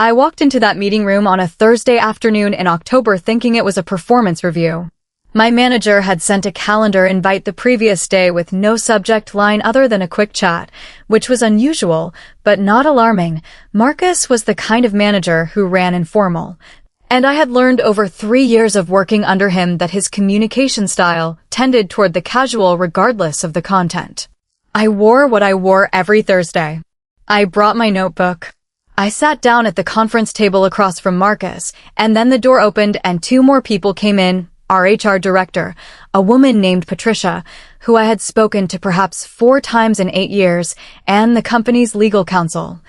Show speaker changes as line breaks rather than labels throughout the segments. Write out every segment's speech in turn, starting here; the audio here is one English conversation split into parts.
I walked into that meeting room on a Thursday afternoon in October thinking it was a performance review. My manager had sent a calendar invite the previous day with no subject line other than a quick chat, which was unusual, but not alarming. Marcus was the kind of manager who ran informal, and I had learned over 3 years of working under him that his communication style tended toward the casual regardless of the content. I wore what I wore every Thursday. I brought my notebook. I sat down at the conference table across from Marcus, and then the door opened and 2 more people came in. Our HR director, a woman named Patricia, who I had spoken to perhaps 4 times in 8 years, and the company's legal counsel.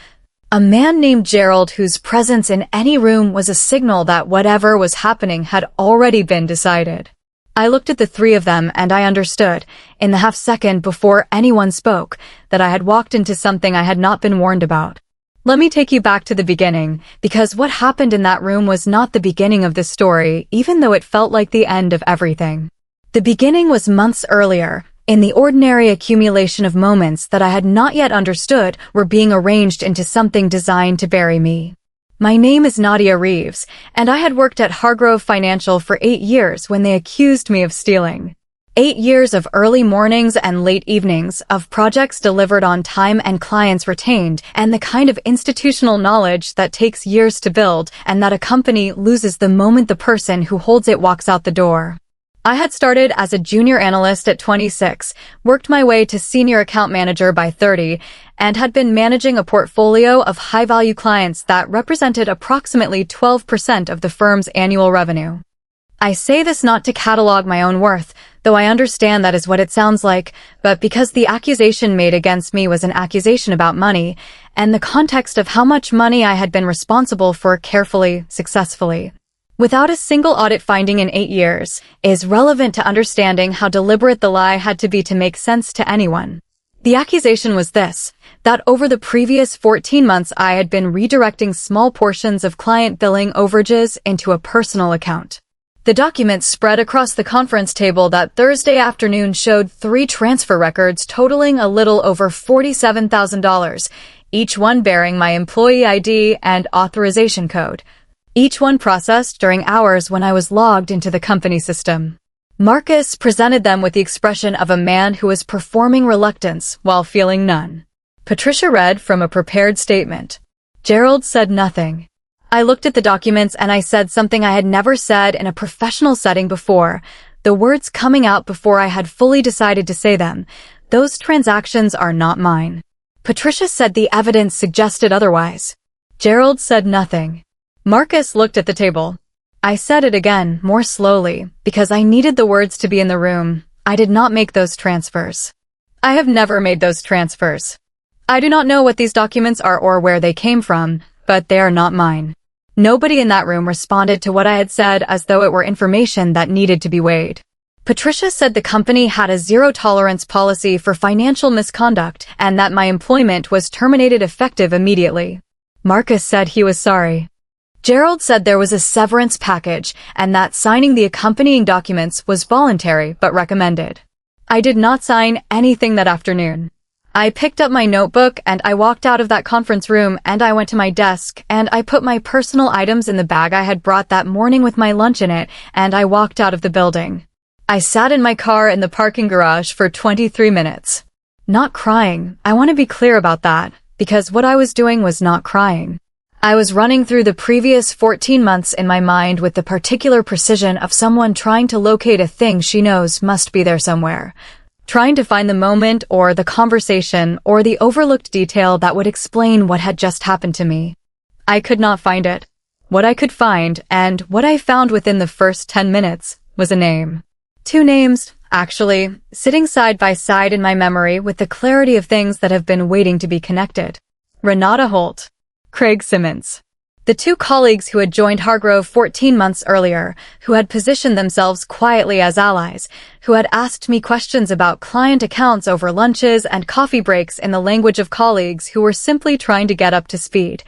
A man named Gerald whose presence in any room was a signal that whatever was happening had already been decided. I looked at the 3 of them and I understood, in the half-second before anyone spoke, that I had walked into something I had not been warned about. Let me take you back to the beginning, because what happened in that room was not the beginning of this story, even though it felt like the end of everything. The beginning was months earlier, in the ordinary accumulation of moments that I had not yet understood were being arranged into something designed to bury me. My name is Nadia Reeves, and I had worked at Hargrove Financial for 8 years when they accused me of stealing. 8 years of early mornings and late evenings, of projects delivered on time and clients retained, and the kind of institutional knowledge that takes years to build and that a company loses the moment the person who holds it walks out the door. I had started as a junior analyst at 26, worked my way to senior account manager by 30, and had been managing a portfolio of high-value clients that represented approximately 12% of the firm's annual revenue. I say this not to catalog my own worth, though I understand that is what it sounds like, but because the accusation made against me was an accusation about money, and the context of how much money I had been responsible for carefully, successfully, without a single audit finding in 8 years, is relevant to understanding how deliberate the lie had to be to make sense to anyone. The accusation was this, that over the previous 14 months I had been redirecting small portions of client billing overages into a personal account. The documents spread across the conference table that Thursday afternoon showed 3 transfer records totaling a little over $47,000, each one bearing my employee ID and authorization code. Each one processed during hours when I was logged into the company system. Marcus presented them with the expression of a man who was performing reluctance while feeling none. Patricia read from a prepared statement. Gerald said nothing. I looked at the documents and I said something I had never said in a professional setting before, the words coming out before I had fully decided to say them. Those transactions are not mine. Patricia said the evidence suggested otherwise. Gerald said nothing. Marcus looked at the table. I said it again, more slowly, because I needed the words to be in the room. I did not make those transfers. I have never made those transfers. I do not know what these documents are or where they came from, but they are not mine. Nobody in that room responded to what I had said as though it were information that needed to be weighed. Patricia said the company had a zero-tolerance policy for financial misconduct and that my employment was terminated effective immediately. Marcus said he was sorry. Gerald said there was a severance package and that signing the accompanying documents was voluntary but recommended. I did not sign anything that afternoon. I picked up my notebook and I walked out of that conference room and I went to my desk and I put my personal items in the bag I had brought that morning with my lunch in it and I walked out of the building. I sat in my car in the parking garage for 23 minutes. Not crying, I want to be clear about that, because what I was doing was not crying. I was running through the previous 14 months in my mind with the particular precision of someone trying to locate a thing she knows must be there somewhere. Trying to find the moment or the conversation or the overlooked detail that would explain what had just happened to me. I could not find it. What I could find, and what I found within the first 10 minutes, was a name. 2 names, actually, sitting side by side in my memory with the clarity of things that have been waiting to be connected. Renata Holt. Craig Simmons. The 2 colleagues who had joined Hargrove 14 months earlier, who had positioned themselves quietly as allies, who had asked me questions about client accounts over lunches and coffee breaks in the language of colleagues who were simply trying to get up to speed,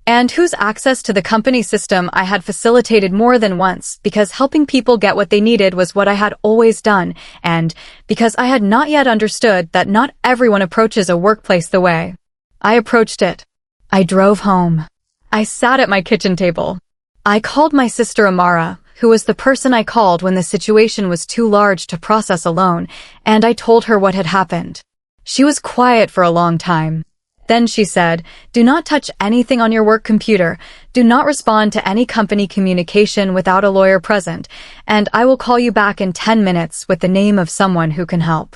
and whose access to the company system I had facilitated more than once because helping people get what they needed was what I had always done, and because I had not yet understood that not everyone approaches a workplace the way I approached it. I drove home. I sat at my kitchen table. I called my sister Amara, who was the person I called when the situation was too large to process alone, and I told her what had happened. She was quiet for a long time. Then she said, "Do not touch anything on your work computer. Do not respond to any company communication without a lawyer present, and I will call you back in 10 minutes with the name of someone who can help."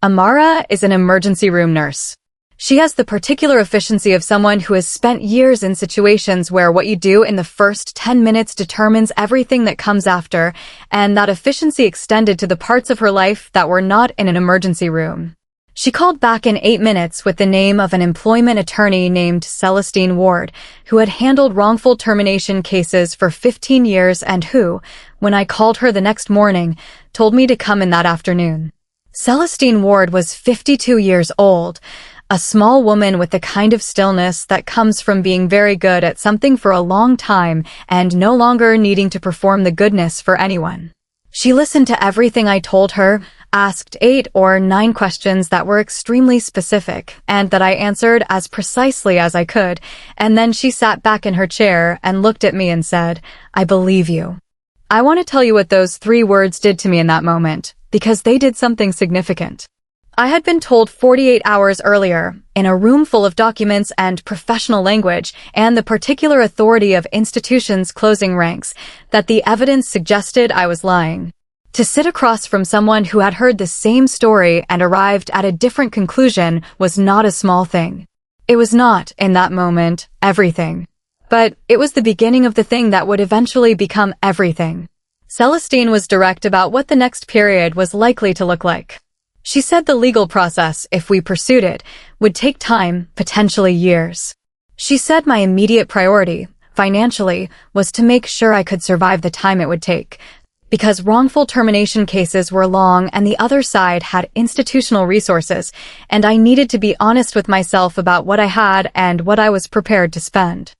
Amara is an emergency room nurse. She has the particular efficiency of someone who has spent years in situations where what you do in the first 10 minutes determines everything that comes after, and that efficiency extended to the parts of her life that were not in an emergency room. She called back in 8 minutes with the name of an employment attorney named Celestine Ward, who had handled wrongful termination cases for 15 years and who, when I called her the next morning, told me to come in that afternoon. Celestine Ward was 52 years old, a small woman with the kind of stillness that comes from being very good at something for a long time and no longer needing to perform the goodness for anyone. She listened to everything I told her, asked 8 or 9 questions that were extremely specific and that I answered as precisely as I could, and then she sat back in her chair and looked at me and said, "I believe you." I want to tell you what those 3 words did to me in that moment, because they did something significant. I had been told 48 hours earlier, in a room full of documents and professional language and the particular authority of institutions closing ranks, that the evidence suggested I was lying. To sit across from someone who had heard the same story and arrived at a different conclusion was not a small thing. It was not, in that moment, everything. But it was the beginning of the thing that would eventually become everything. Celestine was direct about what the next period was likely to look like. She said the legal process, if we pursued it, would take time, potentially years. She said my immediate priority, financially, was to make sure I could survive the time it would take, because wrongful termination cases were long and the other side had institutional resources, and I needed to be honest with myself about what I had and what I was prepared to spend.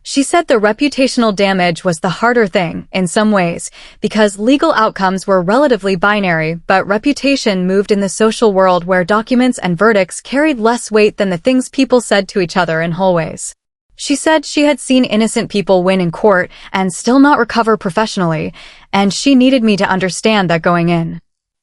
She said the reputational damage was the harder thing, in some ways, because legal outcomes were relatively binary, but reputation moved in the social world where documents and verdicts carried less weight than the things people said to each other in hallways. She said she had seen innocent people win in court and still not recover professionally, and she needed me to understand that going in.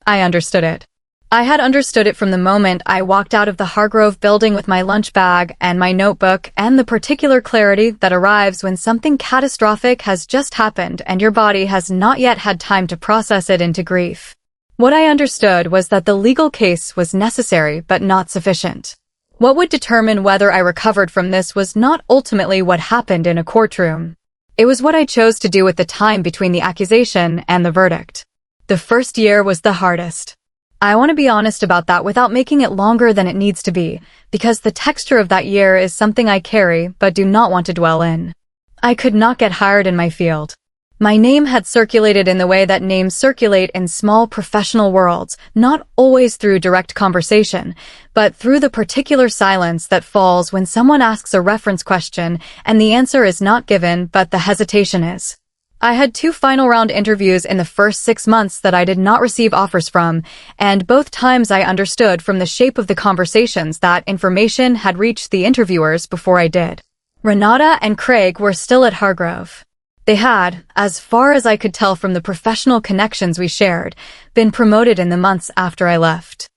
I understood it. I had understood it from the moment I walked out of the Hargrove building with my lunch bag and my notebook, and the particular clarity that arrives when something catastrophic has just happened and your body has not yet had time to process it into grief. What I understood was that the legal case was necessary but not sufficient. What would determine whether I recovered from this was not ultimately what happened in a courtroom. It was what I chose to do with the time between the accusation and the verdict. The first year was the hardest. I want to be honest about that without making it longer than it needs to be, because the texture of that year is something I carry but do not want to dwell in. I could not get hired in my field. My name had circulated in the way that names circulate in small professional worlds, not always through direct conversation, but through the particular silence that falls when someone asks a reference question and the answer is not given but the hesitation is. I had 2 final round interviews in the first 6 months that I did not receive offers from, and both times I understood from the shape of the conversations that information had reached the interviewers before I did. Renata and Craig were still at Hargrove. They had, as far as I could tell from the professional connections we shared, been promoted in the months after I left.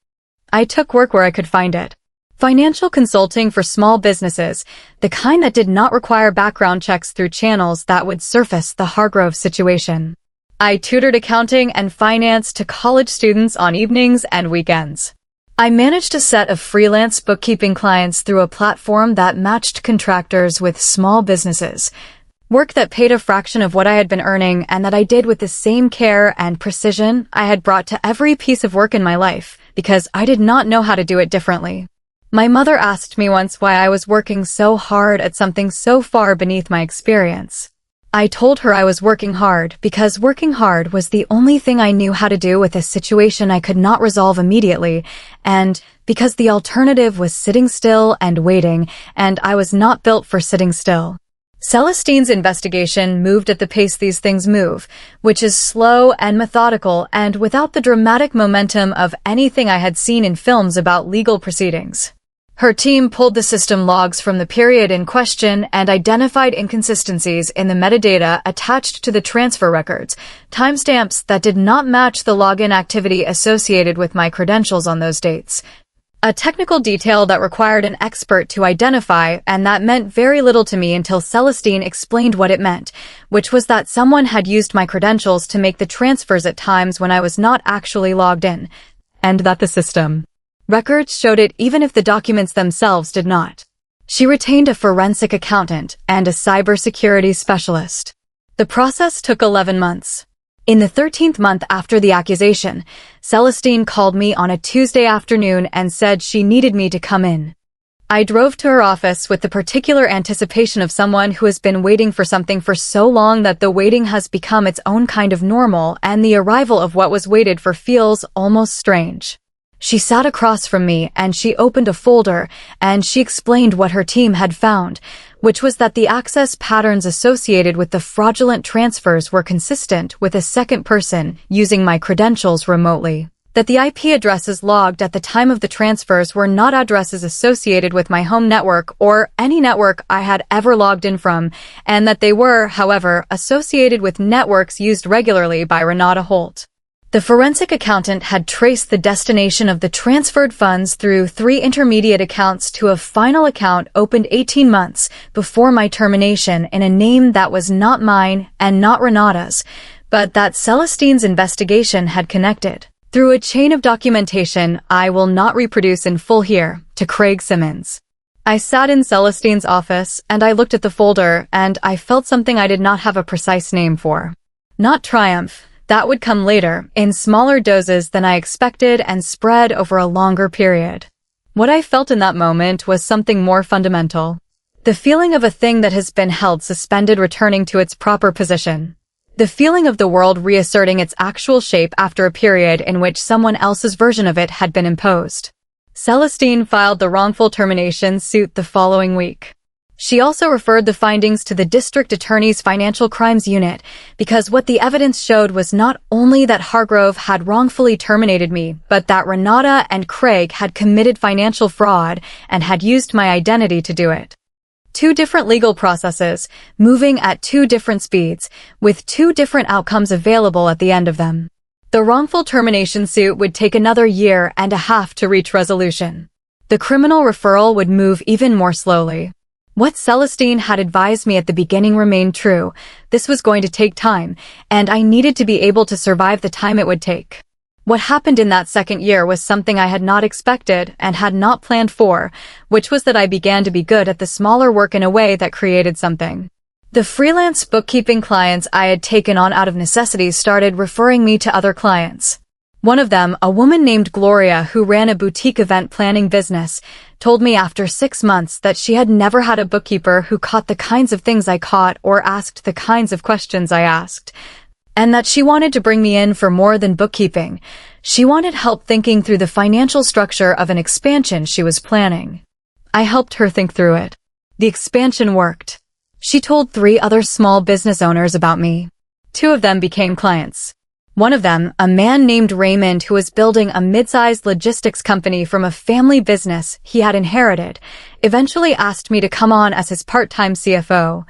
I took work where I could find it. Financial consulting for small businesses, the kind that did not require background checks through channels that would surface the Hargrove situation. I tutored accounting and finance to college students on evenings and weekends. I managed a set of freelance bookkeeping clients through a platform that matched contractors with small businesses, work that paid a fraction of what I had been earning and that I did with the same care and precision I had brought to every piece of work in my life, because I did not know how to do it differently. My mother asked me once why I was working so hard at something so far beneath my experience. I told her I was working hard because working hard was the only thing I knew how to do with a situation I could not resolve immediately, and because the alternative was sitting still and waiting, and I was not built for sitting still. Celestine's investigation moved at the pace these things move, which is slow and methodical and without the dramatic momentum of anything I had seen in films about legal proceedings. Her team pulled the system logs from the period in question and identified inconsistencies in the metadata attached to the transfer records, timestamps that did not match the login activity associated with my credentials on those dates. A technical detail that required an expert to identify, and that meant very little to me until Celestine explained what it meant, which was that someone had used my credentials to make the transfers at times when I was not actually logged in, and that the system records showed it even if the documents themselves did not. She retained a forensic accountant and a cybersecurity specialist. The process took 11 months. In the 13th month after the accusation, Celestine called me on a Tuesday afternoon and said she needed me to come in. I drove to her office with the particular anticipation of someone who has been waiting for something for so long that the waiting has become its own kind of normal, and the arrival of what was waited for feels almost strange. She sat across from me and she opened a folder and she explained what her team had found, which was that the access patterns associated with the fraudulent transfers were consistent with a second person using my credentials remotely. That the IP addresses logged at the time of the transfers were not addresses associated with my home network or any network I had ever logged in from, and that they were, however, associated with networks used regularly by Renata Holt. The forensic accountant had traced the destination of the transferred funds through 3 intermediate accounts to a final account opened 18 months before my termination in a name that was not mine and not Renata's, but that Celestine's investigation had connected. Through a chain of documentation I will not reproduce in full here, to Craig Simmons. I sat in Celestine's office and I looked at the folder and I felt something I did not have a precise name for. Not triumph. That would come later, in smaller doses than I expected and spread over a longer period. What I felt in that moment was something more fundamental. The feeling of a thing that has been held suspended returning to its proper position. The feeling of the world reasserting its actual shape after a period in which someone else's version of it had been imposed. Celestine filed the wrongful termination suit the following week. She also referred the findings to the district attorney's financial crimes unit because what the evidence showed was not only that Hargrove had wrongfully terminated me, but that Renata and Craig had committed financial fraud and had used my identity to do it. 2 different legal processes, moving at 2 different speeds, with 2 different outcomes available at the end of them. The wrongful termination suit would take another year and a half to reach resolution. The criminal referral would move even more slowly. What Celestine had advised me at the beginning remained true. This was going to take time, and I needed to be able to survive the time it would take. What happened in that second year was something I had not expected and had not planned for, which was that I began to be good at the smaller work in a way that created something. The freelance bookkeeping clients I had taken on out of necessity started referring me to other clients. One of them, a woman named Gloria who ran a boutique event planning business, told me after 6 months that she had never had a bookkeeper who caught the kinds of things I caught or asked the kinds of questions I asked, and that she wanted to bring me in for more than bookkeeping. She wanted help thinking through the financial structure of an expansion she was planning. I helped her think through it. The expansion worked. She told 3 other small business owners about me. 2 of them became clients. One of them, a man named Raymond who was building a mid-sized logistics company from a family business he had inherited, eventually asked me to come on as his part-time CFO,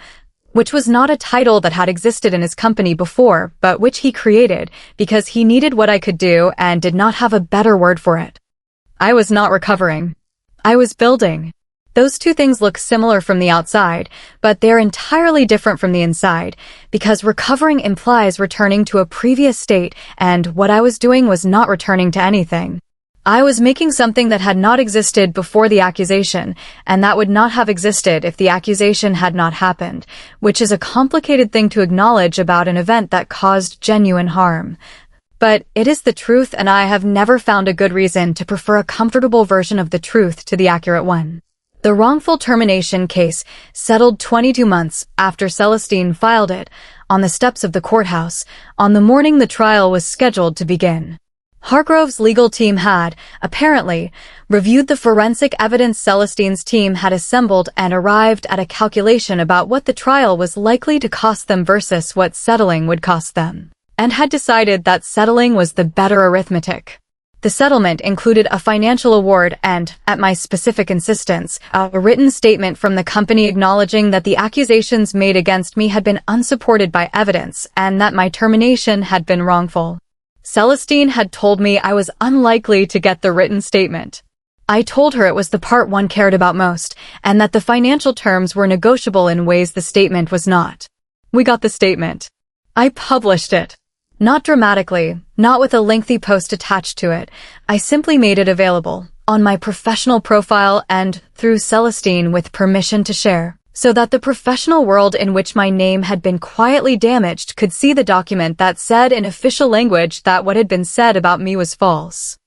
which was not a title that had existed in his company before, but which he created because he needed what I could do and did not have a better word for it. I was not recovering. I was building. Those 2 things look similar from the outside, but they're entirely different from the inside, because recovering implies returning to a previous state, and what I was doing was not returning to anything. I was making something that had not existed before the accusation, and that would not have existed if the accusation had not happened, which is a complicated thing to acknowledge about an event that caused genuine harm. But it is the truth, and I have never found a good reason to prefer a comfortable version of the truth to the accurate one. The wrongful termination case settled 22 months after Celestine filed it on the steps of the courthouse on the morning the trial was scheduled to begin. Hargrove's legal team had, apparently, reviewed the forensic evidence Celestine's team had assembled and arrived at a calculation about what the trial was likely to cost them versus what settling would cost them, and had decided that settling was the better arithmetic. The settlement included a financial award and, at my specific insistence, a written statement from the company acknowledging that the accusations made against me had been unsupported by evidence and that my termination had been wrongful. Celestine had told me I was unlikely to get the written statement. I told her it was the part one cared about most, and that the financial terms were negotiable in ways the statement was not. We got the statement. I published it. Not dramatically, not with a lengthy post attached to it. I simply made it available, on my professional profile and through Celestine with permission to share, so that the professional world in which my name had been quietly damaged could see the document that said in official language that what had been said about me was false.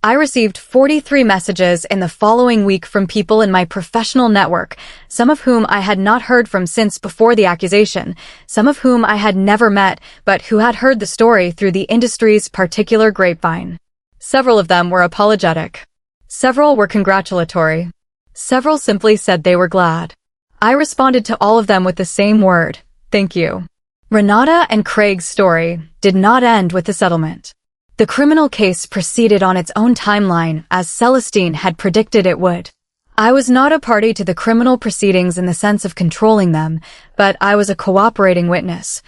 I received 43 messages in the following week from people in my professional network, some of whom I had not heard from since before the accusation, some of whom I had never met, but who had heard the story through the industry's particular grapevine. Several of them were apologetic. Several were congratulatory. Several simply said they were glad. I responded to all of them with the same word, thank you. Renata and Craig's story did not end with the settlement. The criminal case proceeded on its own timeline, as Celestine had predicted it would. I was not a party to the criminal proceedings in the sense of controlling them, but I was a cooperating witness.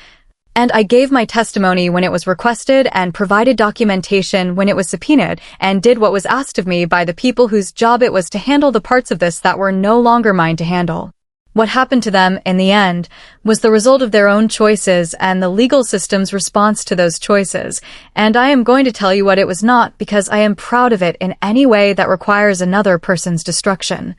And I gave my testimony when it was requested and provided documentation when it was subpoenaed and did what was asked of me by the people whose job it was to handle the parts of this that were no longer mine to handle. What happened to them, in the end, was the result of their own choices and the legal system's response to those choices, and I am going to tell you what it was not because I am proud of it in any way that requires another person's destruction,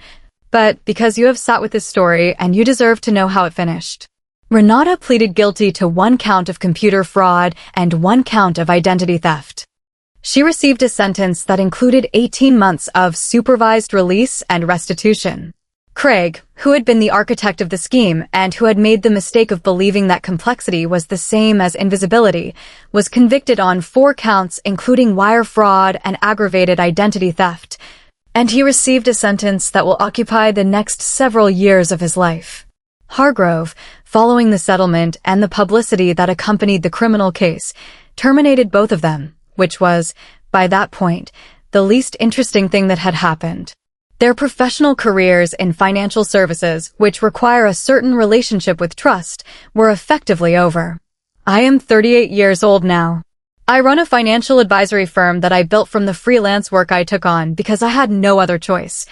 but because you have sat with this story and you deserve to know how it finished. Renata pleaded guilty to 1 count of computer fraud and 1 count of identity theft. She received a sentence that included 18 months of supervised release and restitution. Craig, who had been the architect of the scheme and who had made the mistake of believing that complexity was the same as invisibility, was convicted on 4 counts including wire fraud and aggravated identity theft, and he received a sentence that will occupy the next several years of his life. Hargrove, following the settlement and the publicity that accompanied the criminal case, terminated both of them, which was, by that point, the least interesting thing that had happened. Their professional careers in financial services, which require a certain relationship with trust, were effectively over. I am 38 years old now. I run a financial advisory firm that I built from the freelance work I took on because I had no other choice.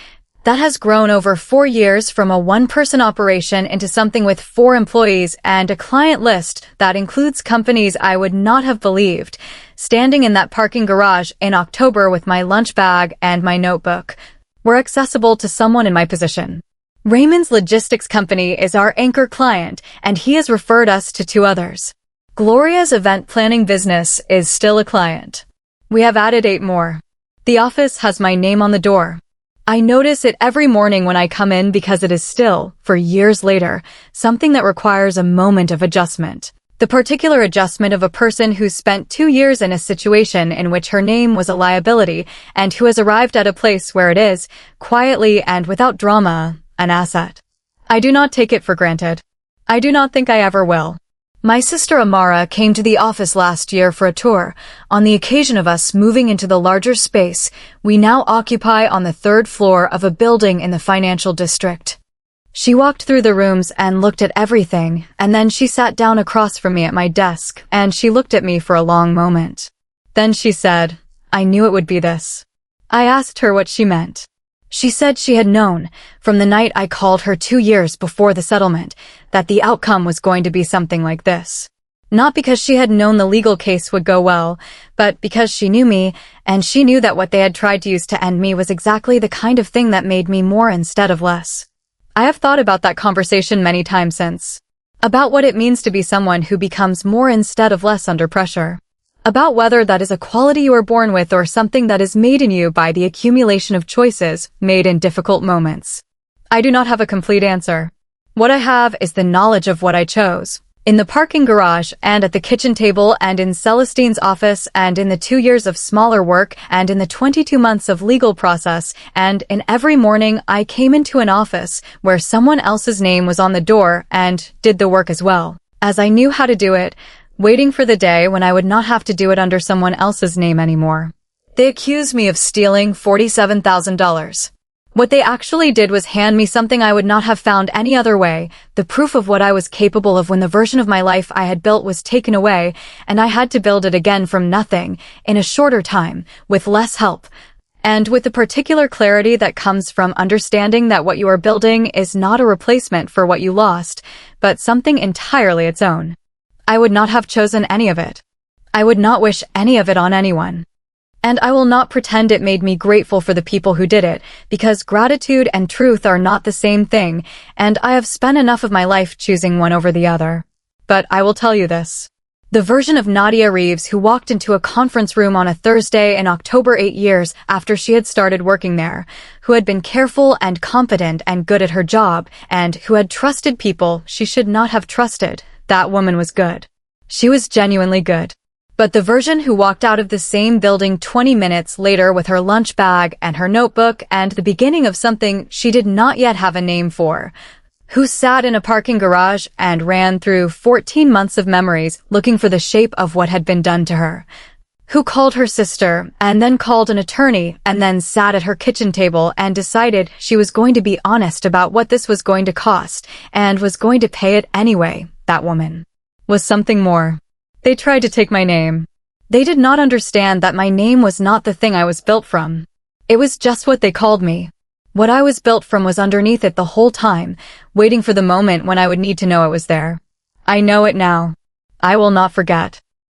That has grown over 4 years from a 1-person operation into something with 4 employees and a client list that includes companies I would not have believed, standing in that parking garage in October with my lunch bag and my notebook, were accessible to someone in my position. Raymond's logistics company is our anchor client, and he has referred us to 2 others. Gloria's event planning business is still a client. We have added 8 more. The office has my name on the door. I notice it every morning when I come in because it is still, for years later, something that requires a moment of adjustment. The particular adjustment of a person who spent 2 years in a situation in which her name was a liability and who has arrived at a place where it is, quietly and without drama, an asset. I do not take it for granted. I do not think I ever will. My sister Amara came to the office last year for a tour, on the occasion of us moving into the larger space we now occupy on the 3rd floor of a building in the financial district. She walked through the rooms and looked at everything, and then she sat down across from me at my desk, and she looked at me for a long moment. Then she said, "I knew it would be this." I asked her what she meant. She said she had known, from the night I called her 2 years before the settlement, that the outcome was going to be something like this. Not because she had known the legal case would go well, but because she knew me, and she knew that what they had tried to use to end me was exactly the kind of thing that made me more instead of less. I have thought about that conversation many times since. About what it means to be someone who becomes more instead of less under pressure. About whether that is a quality you are born with or something that is made in you by the accumulation of choices made in difficult moments. I do not have a complete answer. What I have is the knowledge of what I chose. In the parking garage and at the kitchen table and in Celestine's office and in the 2 years of smaller work and in the 22 months of legal process and in every morning I came into an office where someone else's name was on the door and did the work as well, as I knew how to do it, waiting for the day when I would not have to do it under someone else's name anymore. They accused me of stealing $47,000. What they actually did was hand me something I would not have found any other way, the proof of what I was capable of when the version of my life I had built was taken away, and I had to build it again from nothing, in a shorter time, with less help, and with the particular clarity that comes from understanding that what you are building is not a replacement for what you lost, but something entirely its own. I would not have chosen any of it. I would not wish any of it on anyone. And I will not pretend it made me grateful for the people who did it, because gratitude and truth are not the same thing, and I have spent enough of my life choosing one over the other. But I will tell you this. The version of Nadia Reeves who walked into a conference room on a Thursday in October 8 years after she had started working there, who had been careful and confident and good at her job, and who had trusted people she should not have trusted, that woman was good. She was genuinely good. But the version who walked out of the same building 20 minutes later with her lunch bag and her notebook and the beginning of something she did not yet have a name for, who sat in a parking garage and ran through 14 months of memories looking for the shape of what had been done to her, who called her sister and then called an attorney and then sat at her kitchen table and decided she was going to be honest about what this was going to cost and was going to pay it anyway, that woman was something more. They tried to take my name. They did not understand that my name was not the thing I was built from. It was just what they called me. What I was built from was underneath it the whole time, waiting for the moment when I would need to know it was there. I know it now. I will not forget.